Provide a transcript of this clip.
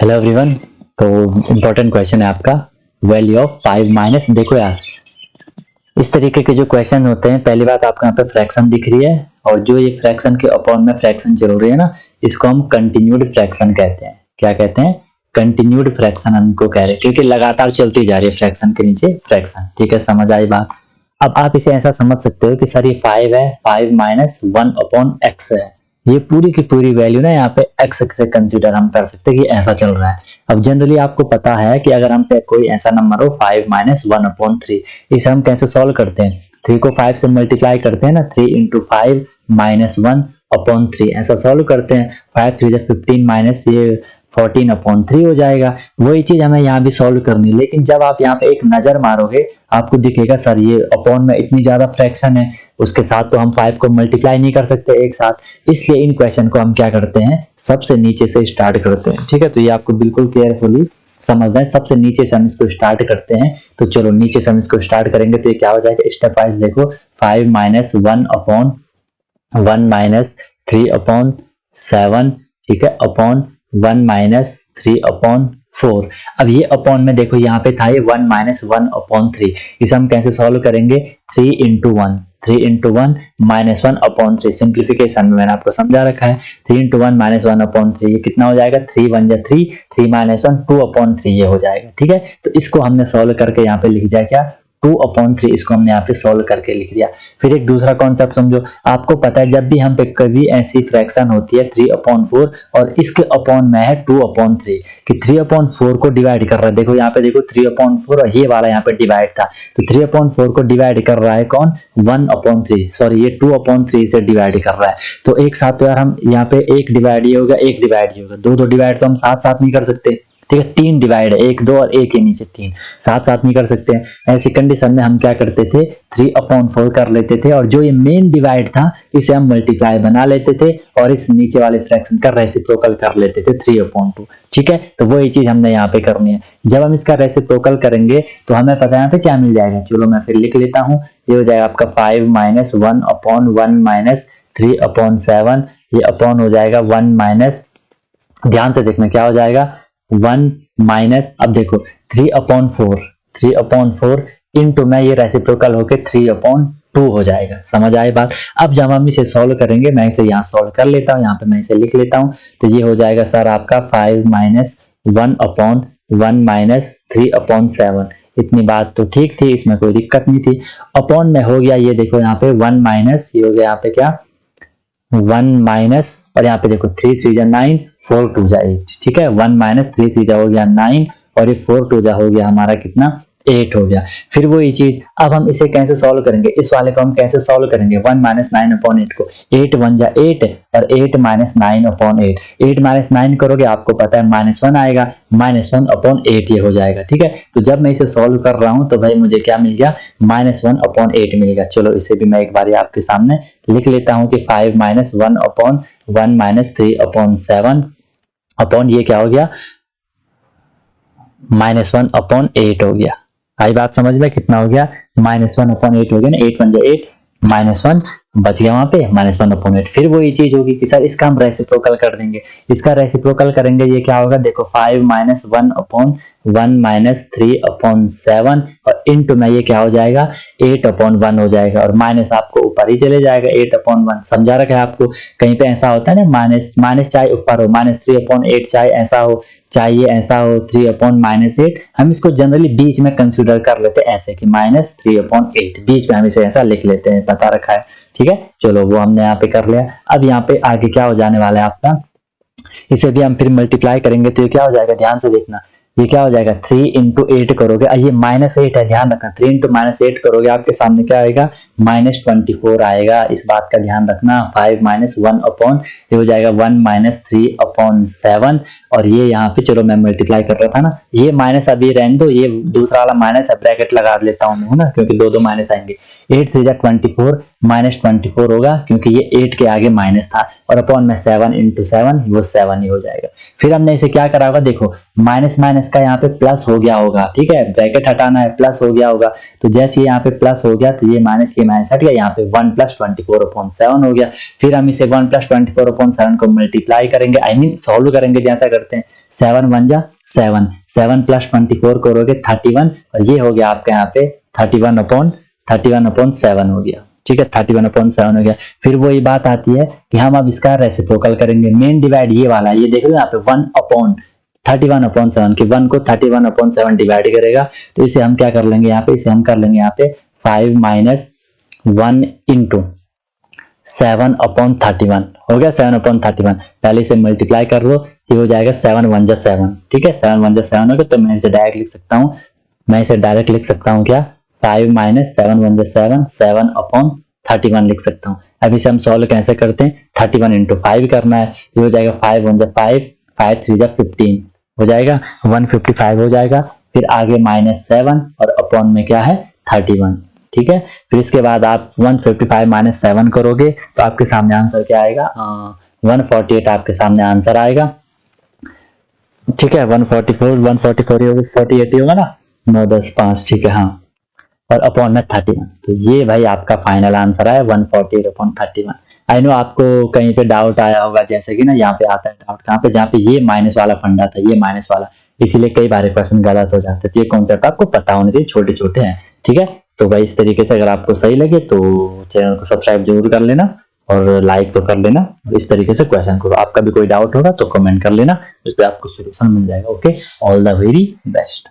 Hello everyone. तो important question है आपका वैल्यू ऑफ 5 माइनस। देखो यार, इस तरीके के जो क्वेश्चन होते हैं, पहली बात आपको यहाँ पे फ्रैक्शन दिख रही है और जो ये फ्रैक्शन के अपॉन में फ्रैक्शन चल रही है ना, इसको हम कंटिन्यूड फ्रैक्शन कहते हैं। क्या कहते हैं? कंटिन्यूड फ्रैक्शन हमको कह रहे हैं, क्योंकि लगातार चलती जा रही है फ्रैक्शन के नीचे फ्रैक्शन। ठीक है, समझ आई बात। अब आप इसे ऐसा समझ सकते हो कि सर ये 5 है, 5 माइनस 1 अपॉन एक्स है। ये पूरी की पूरी वैल्यू ना यहाँ पे x से कंसीडर हम कर सकते हैं कि ऐसा चल रहा है। अब जनरली आपको पता है कि अगर हम पे कोई ऐसा नंबर हो 5 माइनस 1 अपॉन 3, इसे हम कैसे सॉल्व करते हैं? 3 को 5 से मल्टीप्लाई करते हैं ना, 3 इंटू 5 माइनस 1 अपॉन 3 ऐसा सॉल्व करते हैं। 5 3 15 माइनस ये 14 अपॉन 3 हो जाएगा। वही चीज हमें यहाँ भी सॉल्व करनी है, लेकिन जब आप यहाँ पे एक नजर मारोगे आपको दिखेगा सर ये अपॉन में इतनी ज्यादा फ्रैक्शन है, उसके साथ तो हम 5 को मल्टीप्लाई नहीं कर सकते एक साथ, इसलिए इन क्वेश्चन को हम क्या करते हैं, सबसे नीचे से स्टार्ट करते हैं। ठीक है, तो ये आपको बिल्कुल केयरफुली समझना है। सबसे नीचे से हम इसको स्टार्ट करते हैं। तो चलो नीचे से हम इसको स्टार्ट करेंगे तो ये क्या हो जाएगा, स्टेप वाइज देखो। 5 माइनस 1 अपॉन 1 माइनस 3 अपॉन 7, ठीक है, अपॉन 1 माइनस 3 अपॉन 4। अब ये अपॉन में देखो यहाँ पे था ये 1 माइनस 1 अपॉन 3, इसे हम कैसे सॉल्व करेंगे? 3 into 1, 3 into 1 minus 1 upon 3। Simplification में मैंने आपको समझा रखा है। 3 इंटू 1 माइनस 1 अपॉन 3, ये कितना हो जाएगा? 3 1 जा 3, 3 माइनस 1 2 अपॉन 3 ये हो जाएगा। ठीक है, तो इसको हमने सॉल्व करके यहाँ पे लिख दिया क्या, 2 अपॉन 3, इसको हमने यहाँ पे सॉल्व करके लिख दिया। फिर एक दूसरा कॉन्सेप्ट समझो, आपको पता है जब भी हम पे कभी ऐसी फ्रैक्शन होती है 3 अपॉन 4 और इसके अपॉन में है 2 अपॉन 3 कि 3 अपॉन 4 को डिवाइड कर रहा है। देखो यहाँ पे देखो 3 अपॉन 4 और ये वाला यहाँ पे डिवाइड था, तो 3 अपॉन 4 को डिवाइड कर रहा है कौन? 1 अपॉन 3, सॉरी ये 2 अपॉन 3 से डिवाइड कर रहा है। तो एक साथ तो यार हम यहाँ पे एक डिवाइड ये होगा, एक डिवाइड ये होगा, दो डिवाइड तो हम साथ साथ नहीं कर सकते। ठीक है, 3 डिवाइड है, 1 2 और 1 के नीचे 3, साथ साथ नहीं कर सकते हैं। ऐसी कंडीशन में हम क्या करते थे, 3 अपॉन 4 कर लेते थे और जो ये मेन डिवाइड था इसे हम मल्टीप्लाई बना लेते थे और इस नीचे वाले फ्रैक्शन का रेसिप्रोकल कर लेते थे 3 अपॉन 2। ठीक है, तो वही चीज हमने यहाँ पे करनी है। जब हम इसका रेसिप्रोकल करेंगे तो हमें पता है यहाँ पे क्या मिल जाएगा। चलो मैं फिर लिख लेता हूँ, ये हो जाएगा आपका 5 माइनस 1 अपॉन 1 माइनस 3 अपॉन 7, ये अपॉन हो जाएगा 1 माइनस, ध्यान से देखना क्या हो जाएगा, 1 माइनस, अब देखो 3 अपॉन 4, 3 अपॉन 4 इंटू में ये रेसिप्रोकल होके 3 अपॉन 2 हो जाएगा। समझ आए बात? अब जब हम इसे सॉल्व करेंगे, मैं इसे यहाँ सॉल्व कर लेता हूँ, यहाँ पे मैं इसे लिख लेता हूँ, तो ये हो जाएगा सर आपका 5 माइनस 1 अपॉन 1 माइनस 3 अपॉन 7। इतनी बात तो ठीक थी, इसमें कोई दिक्कत नहीं थी। अपॉन में हो गया ये देखो यहाँ पे 1 माइनस, ये हो गया यहाँ पे क्या, 1 माइनस, और यहाँ पे देखो 3 3 जा 9, 4 2 जा 8। ठीक है, 1 माइनस 3 3 जा हो गया 9 और ये 4 2 जा हो गया हमारा कितना, 8 हो गया। फिर वही चीज अब हम इसे कैसे सॉल्व करेंगे, इस वाले को हम कैसे सॉल्व करेंगे, 1 माइनस 9 अपॉन 8 को, 8 1 जा 8 और 8 माइनस 9 अपॉन 8, 8 माइनस 9 करोगे आपको पता है -1 आएगा, -1 अपॉन 8 ये हो जाएगा। ठीक है, तो जब मैं इसे सॉल्व कर रहा हूं तो भाई मुझे क्या मिल गया, -1 अपॉन 8 मिल गया। चलो इसे भी मैं एक बार आपके सामने लिख लेता हूं कि 5 minus 1 upon 1 minus 3 upon 7 upon ये क्या हो गया, -1 अपॉन 8 हो गया। आई बात समझ में? कितना हो गया, -1 अपॉन 8 हो गया ना, 8 1 जा 8, -1 बच गया वहां पे, -1 अपॉन 8। फिर वही चीज होगी कि सर इसका हम रेसिप्रोकल कर देंगे, इसका रेसिप्रोकल करेंगे, ये क्या होगा, देखो 5 माइनस 1 अपॉन 1 माइनस 3 अपॉन 7 और इंटू में ये क्या हो जाएगा, 8 अपॉन 1 हो जाएगा और माइनस आपको ऊपर ही चले जाएगा, 8 अपॉन 1। समझा रखा है आपको? कहीं पे ऐसा होता है ना, माइनस माइनस चाहे ऊपर हो, -3 अपॉन 8 चाहे ऐसा हो, चाहे ऐसा हो 3 अपॉन -8, हम इसको जनरली बीच में कंसिडर कर लेते हैं ऐसे कि -3 अपॉन 8, बीच में हम इसे ऐसा लिख लेते हैं, पता रखा है। ठीक है, चलो वो हमने यहाँ पे कर लिया। अब यहाँ पे आगे क्या हो जाने वाला है आपका, इसे भी हम फिर मल्टीप्लाई करेंगे तो ये क्या हो जाएगा, ध्यान से देखना, ये क्या हो जाएगा, 3 इंटू 8 करोगे, ये -8 है, ध्यान रखना, 3 इंटू -8 करोगे आपके सामने क्या आएगा, -24 आएगा। इस बात का ध्यान रखना। 5 माइनस 1 अपॉन ये हो जाएगा 1 माइनस 3 अपॉन 7 और ये यहाँ पे चलो मैं मल्टीप्लाई कर रहा था ना, ये माइनस अभी रहने दो, ये दूसरा वाला माइनस है, ब्रैकेट लगा लेता हूँ मैं, है ना, क्योंकि दो माइनस आएंगे। 8 3 जा 24, -24 होगा, क्योंकि ये 8 के आगे माइनस था, और अपॉन में 7 इंटू 7 वो 7 ही हो जाएगा। फिर हमने इसे क्या करा होगा, देखो माइनस माइनस का यहाँ पे प्लस हो गया होगा, ठीक है, ब्रैकेट हटाना है, प्लस हो गया होगा, तो जैसे यहाँ पे प्लस हो गया तो ये माइनस हट गया, यहाँ पे 1 + 24/7 हो गया। फिर हम इसे 1 + 24/7 को मल्टीप्लाई करेंगे, आई मीन सॉल्व करेंगे, जैसा करते हैं 7 × 1 = 7, 7 + 24 करोगे 31, और ये हो गया आपका यहाँ पे 31/7 हो गया, ठीक है, 31/7 हो गया। फिर वही बात आती है कि हम अब इसका रेसिप्रोकल करेंगे, मेन डिवाइड ये वाला, ये देख लो यहाँ पे 1/31/7 के 1 को 31/7 डिवाइड करेगा, तो इसे हम क्या कर लेंगे यहाँ पे, इसे हम कर लेंगे यहाँ पे 5 - 1 × 7/31 हो गया, 7/31। पहले इसे मल्टीप्लाई कर लो, ये हो जाएगा 7 × 1 = 7, ठीक है, 7 × 1 = 7 हो गया। तो मैं इसे डायरेक्ट लिख सकता हूँ, क्या 5 - 7 × 1 = 7, 7/31 लिख सकता हूँ। अब इसे हम सॉल्व कैसे करते हैं, 31 × 5 करना है, ये हो जाएगा 5 × 1 = 5, 5 × 3 = 15 हो जाएगा, 155 हो जाएगा। फिर आगे -7 और अपॉन में क्या है 31, ठीक है। फिर इसके बाद आप 155 - 7 करोगे तो आपके सामने आंसर क्या आएगा, 148 आपके सामने आंसर आएगा, ठीक है। 144 होगा ना, 9 10 5, ठीक है, हाँ, और अपॉन में 31, तो ये भाई आपका फाइनल आंसर है 148/31। आई नो आपको कहीं पे डाउट आया होगा, जैसे कि ना यहाँ पे आता है डाउट कहाँ पे, जहाँ पे ये माइनस वाला फंडा था, ये माइनस वाला, इसीलिए कई बार क्वेश्चन गलत हो जाते हैं। तो ये कॉन्सेप्ट आपको पता होने चाहिए, छोटे छोटे हैं, ठीक है। तो भाई इस तरीके से अगर आपको सही लगे तो चैनल को सब्सक्राइब जरूर कर लेना और लाइक तो कर लेना। इस तरीके से क्वेश्चन करो, आपका भी कोई डाउट होगा तो कमेंट कर लेना, उस पर आपको सोल्यूशन मिल जाएगा। Okay, all the very best.